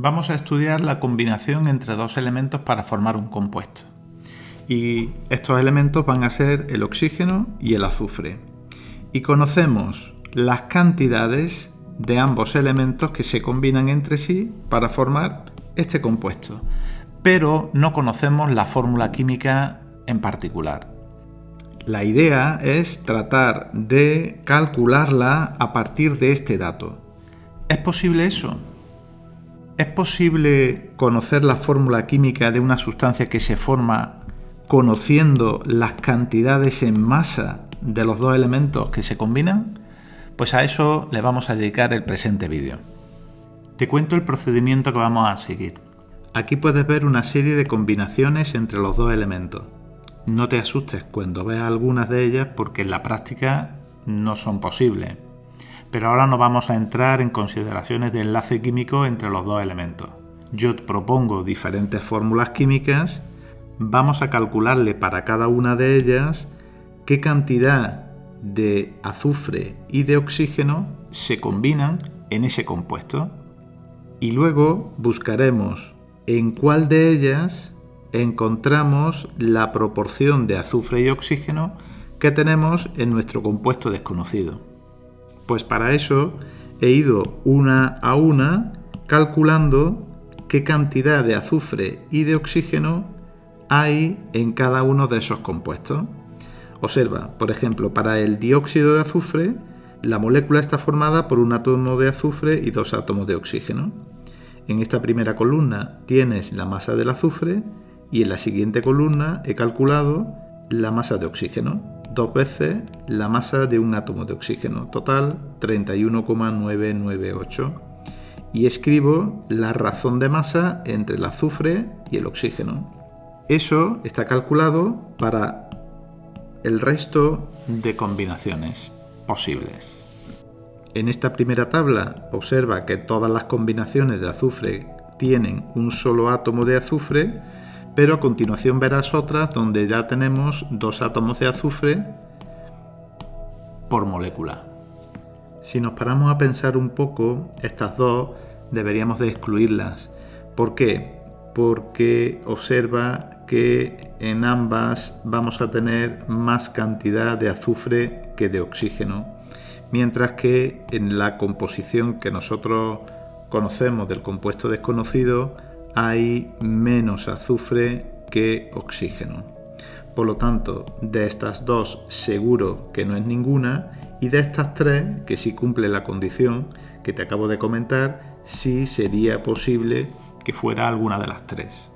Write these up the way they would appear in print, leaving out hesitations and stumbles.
Vamos a estudiar la combinación entre dos elementos para formar un compuesto. Y estos elementos van a ser el oxígeno y el azufre. Y conocemos las cantidades de ambos elementos que se combinan entre sí para formar este compuesto. Pero no conocemos la fórmula química en particular. La idea es tratar de calcularla a partir de este dato. ¿Es posible eso? ¿Es posible conocer la fórmula química de una sustancia que se forma conociendo las cantidades en masa de los dos elementos que se combinan? Pues a eso le vamos a dedicar el presente vídeo. Te cuento el procedimiento que vamos a seguir. Aquí puedes ver una serie de combinaciones entre los dos elementos. No te asustes cuando veas algunas de ellas porque en la práctica no son posibles. Pero ahora no vamos a entrar en consideraciones de enlace químico entre los dos elementos. Yo te propongo diferentes fórmulas químicas, vamos a calcularle para cada una de ellas qué cantidad de azufre y de oxígeno se combinan en ese compuesto. Y luego buscaremos en cuál de ellas encontramos la proporción de azufre y oxígeno que tenemos en nuestro compuesto desconocido. Pues para eso he ido una a una calculando qué cantidad de azufre y de oxígeno hay en cada uno de esos compuestos. Observa, por ejemplo, para el dióxido de azufre, la molécula está formada por un átomo de azufre y dos átomos de oxígeno. En esta primera columna tienes la masa del azufre y en la siguiente columna he calculado la masa de oxígeno. 2 veces la masa de un átomo de oxígeno, total 31,998. Y escribo la razón de masa entre el azufre y el oxígeno. Eso está calculado para el resto de combinaciones posibles. En esta primera tabla observa que todas las combinaciones de azufre tienen un solo átomo de azufre, pero a continuación verás otras donde ya tenemos dos átomos de azufre por molécula. Si nos paramos a pensar un poco, estas dos deberíamos de excluirlas. ¿Por qué? Porque observa que en ambas vamos a tener más cantidad de azufre que de oxígeno, mientras que en la composición que nosotros conocemos del compuesto desconocido hay menos azufre que oxígeno. Por lo tanto, de estas dos seguro que no es ninguna, y de estas tres, que sí cumple la condición que te acabo de comentar, sí sería posible que fuera alguna de las tres.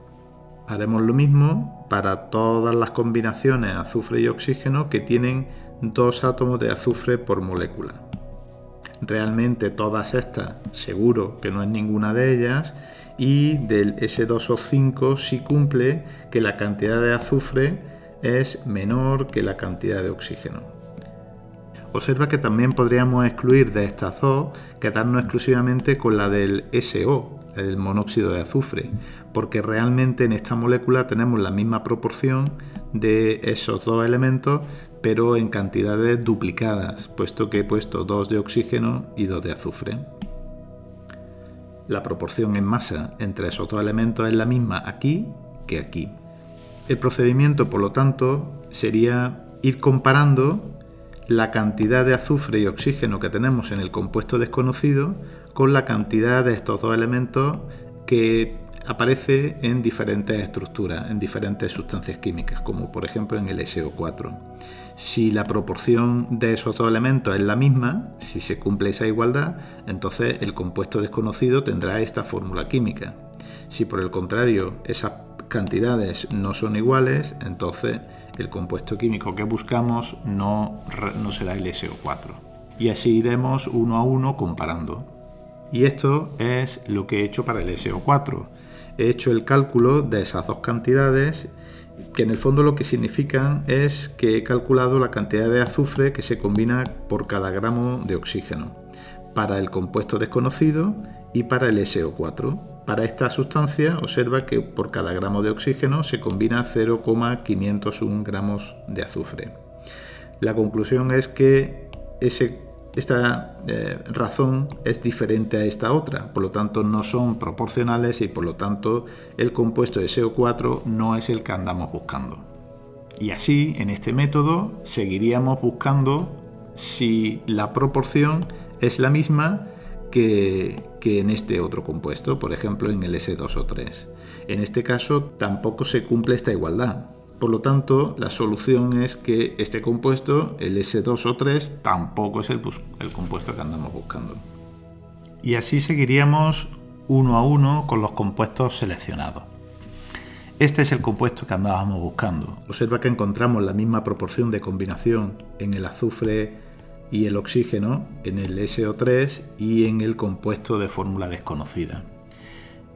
Haremos lo mismo para todas las combinaciones azufre y oxígeno que tienen dos átomos de azufre por molécula. Realmente todas estas seguro que no es ninguna de ellas, y del S2O5 sí cumple que la cantidad de azufre es menor que la cantidad de oxígeno. Observa que también podríamos excluir de estas dos, quedarnos exclusivamente con la del SO, el monóxido de azufre, porque realmente en esta molécula tenemos la misma proporción de esos dos elementos, pero en cantidades duplicadas, puesto que he puesto 2 de oxígeno y 2 de azufre. La proporción en masa entre esos dos elementos es la misma aquí que aquí. El procedimiento, por lo tanto, sería ir comparando la cantidad de azufre y oxígeno que tenemos en el compuesto desconocido con la cantidad de estos dos elementos que aparece en diferentes estructuras, en diferentes sustancias químicas, como por ejemplo en el SO4. Si la proporción de esos dos elementos es la misma, si se cumple esa igualdad, entonces el compuesto desconocido tendrá esta fórmula química. Si por el contrario esas cantidades no son iguales, entonces el compuesto químico que buscamos no será el SO4. Y así iremos uno a uno comparando. Y esto es lo que he hecho para el SO4. He hecho el cálculo de esas dos cantidades, que en el fondo lo que significan es que he calculado la cantidad de azufre que se combina por cada gramo de oxígeno para el compuesto desconocido y para el SO4. Para esta sustancia observa que por cada gramo de oxígeno se combina 0,501 gramos de azufre. La conclusión es que ese esta razón es diferente a esta otra, por lo tanto no son proporcionales y por lo tanto el compuesto de SO4 no es el que andamos buscando. Y así, en este método, seguiríamos buscando si la proporción es la misma que en este otro compuesto, por ejemplo en el S2O3. En este caso tampoco se cumple esta igualdad. Por lo tanto, la solución es que este compuesto, el S2O3, tampoco es el compuesto que andamos buscando. Y así seguiríamos uno a uno con los compuestos seleccionados. Este es el compuesto que andábamos buscando. Observa que encontramos la misma proporción de combinación en el azufre y el oxígeno, en el SO3 y en el compuesto de fórmula desconocida.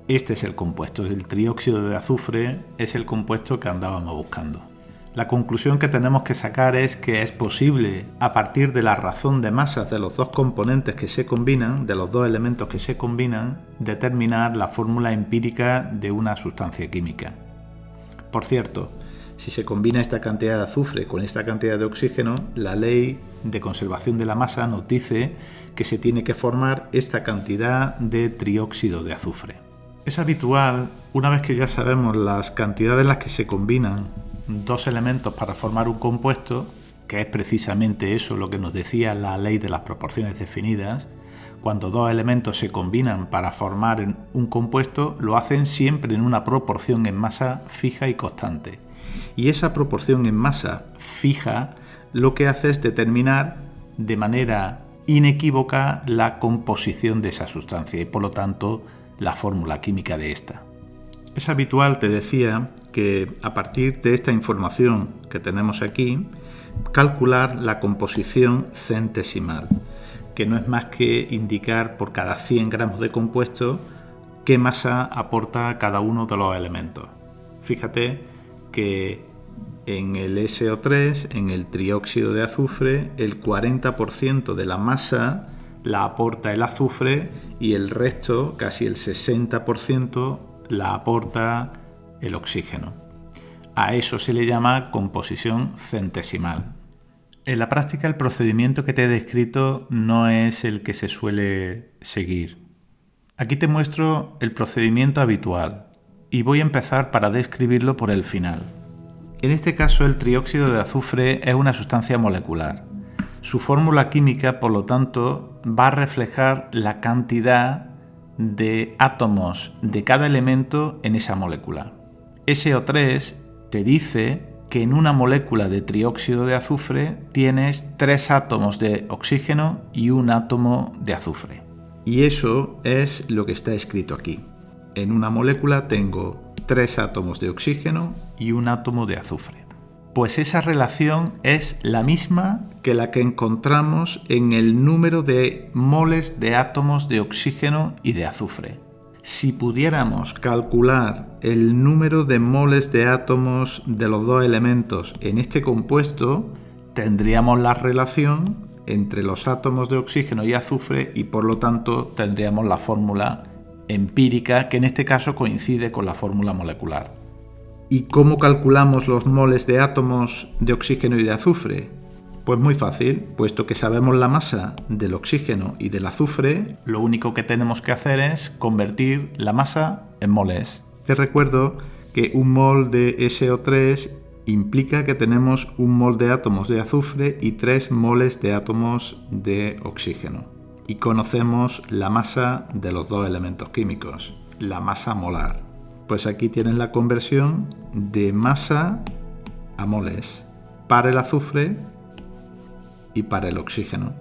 Este es el compuesto, el trióxido de azufre es el compuesto que andábamos buscando. La conclusión que tenemos que sacar es que es posible, a partir de la razón de masas de los dos componentes que se combinan, de los dos elementos que se combinan, determinar la fórmula empírica de una sustancia química. Por cierto, si se combina esta cantidad de azufre con esta cantidad de oxígeno, la ley de conservación de la masa nos dice que se tiene que formar esta cantidad de trióxido de azufre. Es habitual, una vez que ya sabemos las cantidades en las que se combinan dos elementos para formar un compuesto, que es precisamente eso lo que nos decía la ley de las proporciones definidas, cuando dos elementos se combinan para formar un compuesto, lo hacen siempre en una proporción en masa fija y constante. Y esa proporción en masa fija lo que hace es determinar de manera inequívoca la composición de esa sustancia y por lo tanto la fórmula química de esta. Es habitual, te decía, que a partir de esta información que tenemos aquí, calcular la composición centesimal, que no es más que indicar por cada 100 gramos de compuesto qué masa aporta cada uno de los elementos. Fíjate que en el SO3, en el trióxido de azufre, el 40% de la masa la aporta el azufre y el resto, casi el 60%, la aporta el oxígeno. A eso se le llama composición centesimal. En la práctica el procedimiento que te he descrito no es el que se suele seguir. Aquí te muestro el procedimiento habitual y voy a empezar para describirlo por el final. En este caso el trióxido de azufre es una sustancia molecular. Su fórmula química, por lo tanto, va a reflejar la cantidad de átomos de cada elemento en esa molécula. SO3 te dice que en una molécula de trióxido de azufre tienes 3 átomos de oxígeno y un átomo de azufre. Y eso es lo que está escrito aquí. En una molécula tengo 3 átomos de oxígeno y un átomo de azufre. Pues esa relación es la misma que la que encontramos en el número de moles de átomos de oxígeno y de azufre. Si pudiéramos calcular el número de moles de átomos de los dos elementos en este compuesto, tendríamos la relación entre los átomos de oxígeno y azufre y por lo tanto tendríamos la fórmula empírica que en este caso coincide con la fórmula molecular. ¿Y cómo calculamos los moles de átomos de oxígeno y de azufre? Pues muy fácil, puesto que sabemos la masa del oxígeno y del azufre, lo único que tenemos que hacer es convertir la masa en moles. Te recuerdo que un mol de SO3 implica que tenemos un mol de átomos de azufre y 3 moles de átomos de oxígeno. Y conocemos la masa de los dos elementos químicos, la masa molar. Pues aquí tienes la conversión de masa a moles para el azufre y para el oxígeno.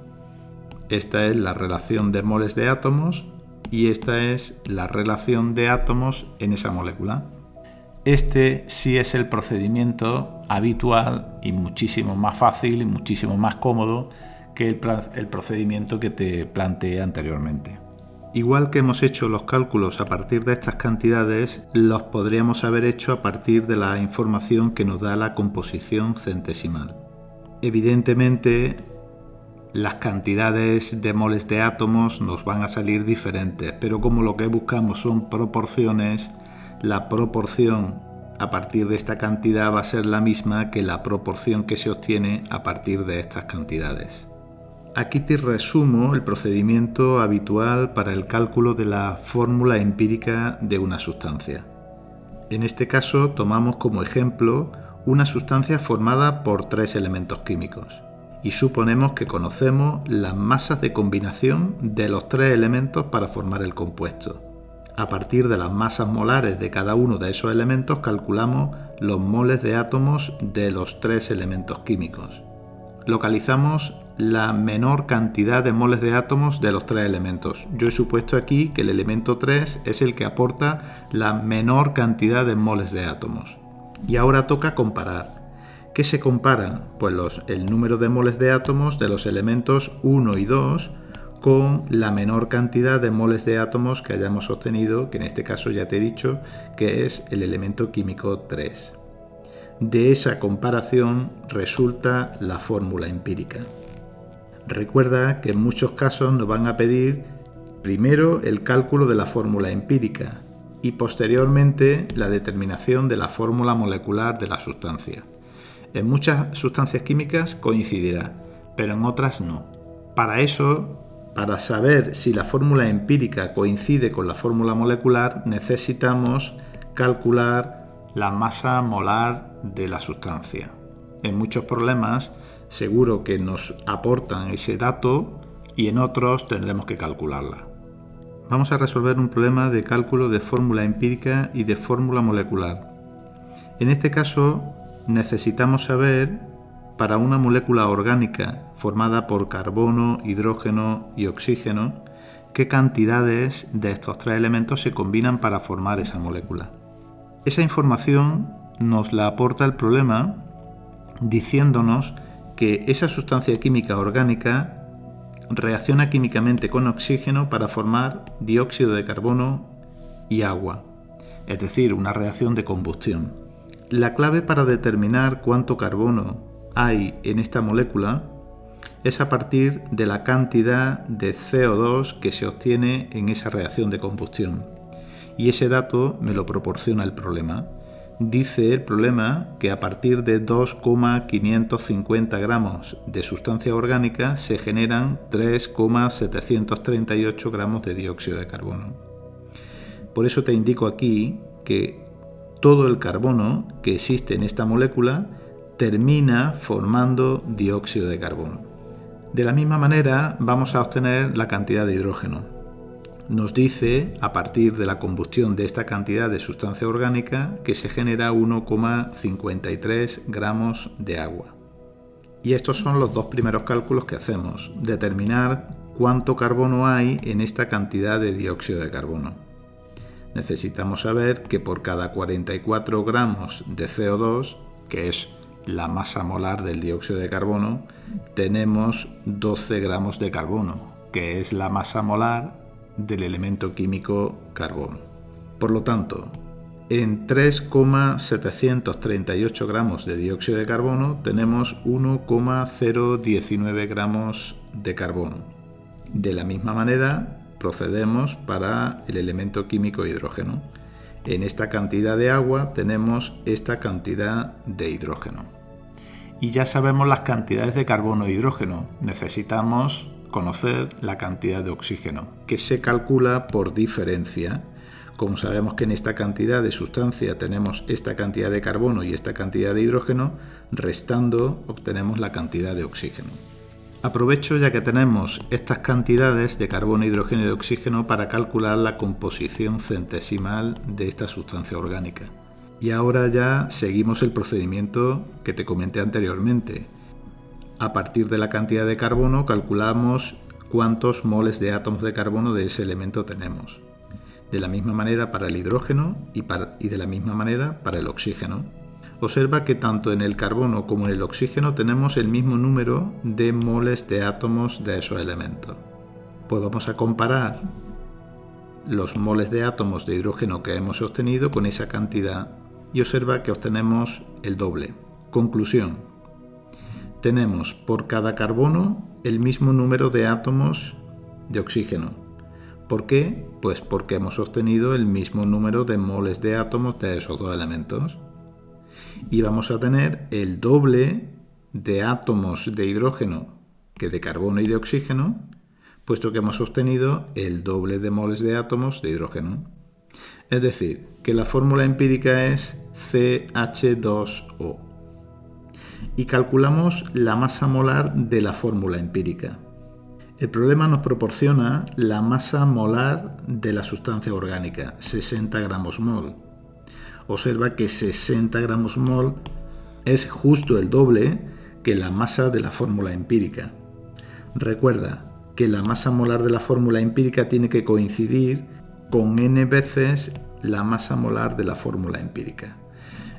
Esta es la relación de moles de átomos y esta es la relación de átomos en esa molécula. Este sí es el procedimiento habitual y muchísimo más fácil y muchísimo más cómodo que el procedimiento que te planteé anteriormente. Igual que hemos hecho los cálculos a partir de estas cantidades, los podríamos haber hecho a partir de la información que nos da la composición centesimal. Evidentemente, las cantidades de moles de átomos nos van a salir diferentes, pero como lo que buscamos son proporciones, la proporción a partir de esta cantidad va a ser la misma que la proporción que se obtiene a partir de estas cantidades. aquí te resumo el procedimiento habitual para el cálculo de la fórmula empírica de una sustancia. En este caso tomamos como ejemplo una sustancia formada por 3 elementos químicos y suponemos que conocemos las masas de combinación de los 3 elementos para formar el compuesto. A partir de las masas molares de cada uno de esos elementos calculamos los moles de átomos de los 3 elementos químicos. Localizamos la menor cantidad de moles de átomos de los 3 elementos. Yo he supuesto aquí que el elemento 3 es el que aporta la menor cantidad de moles de átomos. Y ahora toca comparar. ¿Qué se comparan? Pues el número de moles de átomos de los elementos 1 y 2 con la menor cantidad de moles de átomos que hayamos obtenido, que en este caso ya te he dicho que es el elemento químico 3. De esa comparación resulta la fórmula empírica. Recuerda que en muchos casos nos van a pedir primero el cálculo de la fórmula empírica y posteriormente la determinación de la fórmula molecular de la sustancia. En muchas sustancias químicas coincidirá, pero en otras no. Para eso, para saber si la fórmula empírica coincide con la fórmula molecular, necesitamos calcular la masa molar de la sustancia. En muchos problemas seguro que nos aportan ese dato y en otros tendremos que calcularla. Vamos a resolver un problema de cálculo de fórmula empírica y de fórmula molecular. En este caso necesitamos saber para una molécula orgánica formada por carbono, hidrógeno y oxígeno qué cantidades de estos 3 elementos se combinan para formar esa molécula. Esa información nos la aporta el problema diciéndonos que esa sustancia química orgánica reacciona químicamente con oxígeno para formar dióxido de carbono y agua, es decir, una reacción de combustión. La clave para determinar cuánto carbono hay en esta molécula es a partir de la cantidad de CO2 que se obtiene en esa reacción de combustión. Y ese dato me lo proporciona el problema. Dice el problema que a partir de 2,550 gramos de sustancia orgánica se generan 3,738 gramos de dióxido de carbono. Por eso te indico aquí que todo el carbono que existe en esta molécula termina formando dióxido de carbono. De la misma manera vamos a obtener la cantidad de hidrógeno. Nos dice, a partir de la combustión de esta cantidad de sustancia orgánica, que se genera 1,53 gramos de agua. Y estos son los 2 primeros cálculos que hacemos, determinar cuánto carbono hay en esta cantidad de dióxido de carbono. Necesitamos saber que por cada 44 gramos de CO2, que es la masa molar del dióxido de carbono, tenemos 12 gramos de carbono, que es la masa molar del elemento químico carbono. Por lo tanto, en 3,738 gramos de dióxido de carbono tenemos 1,019 gramos de carbono. De la misma manera procedemos para el elemento químico hidrógeno. En esta cantidad de agua tenemos esta cantidad de hidrógeno. Y ya sabemos las cantidades de carbono e hidrógeno. Necesitamos conocer la cantidad de oxígeno, que se calcula por diferencia. Como sabemos que en esta cantidad de sustancia tenemos esta cantidad de carbono y esta cantidad de hidrógeno, restando obtenemos la cantidad de oxígeno. Aprovecho ya que tenemos estas cantidades de carbono, hidrógeno y de oxígeno para calcular la composición centesimal de esta sustancia orgánica. Y ahora ya seguimos el procedimiento que te comenté anteriormente. A partir de la cantidad de carbono calculamos cuántos moles de átomos de carbono de ese elemento tenemos. De la misma manera para el hidrógeno y de la misma manera para el oxígeno. Observa que tanto en el carbono como en el oxígeno tenemos el mismo número de moles de átomos de esos elementos. Pues vamos a comparar los moles de átomos de hidrógeno que hemos obtenido con esa cantidad y observa que obtenemos el doble. Conclusión. Tenemos por cada carbono el mismo número de átomos de oxígeno. ¿Por qué? Pues porque hemos obtenido el mismo número de moles de átomos de esos 2 elementos. Y vamos a tener el doble de átomos de hidrógeno que de carbono y de oxígeno, puesto que hemos obtenido el doble de moles de átomos de hidrógeno. Es decir, que la fórmula empírica es CH2O. Y calculamos la masa molar de la fórmula empírica. El problema nos proporciona la masa molar de la sustancia orgánica, 60 gramos mol. Observa que 60 gramos mol es justo el doble que la masa de la fórmula empírica. Recuerda que la masa molar de la fórmula empírica tiene que coincidir con n veces la masa molar de la fórmula empírica.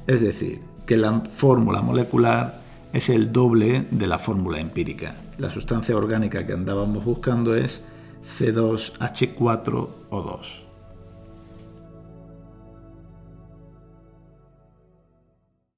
Es decir, que la fórmula molecular es el doble de la fórmula empírica. La sustancia orgánica que andábamos buscando es C2H4O2.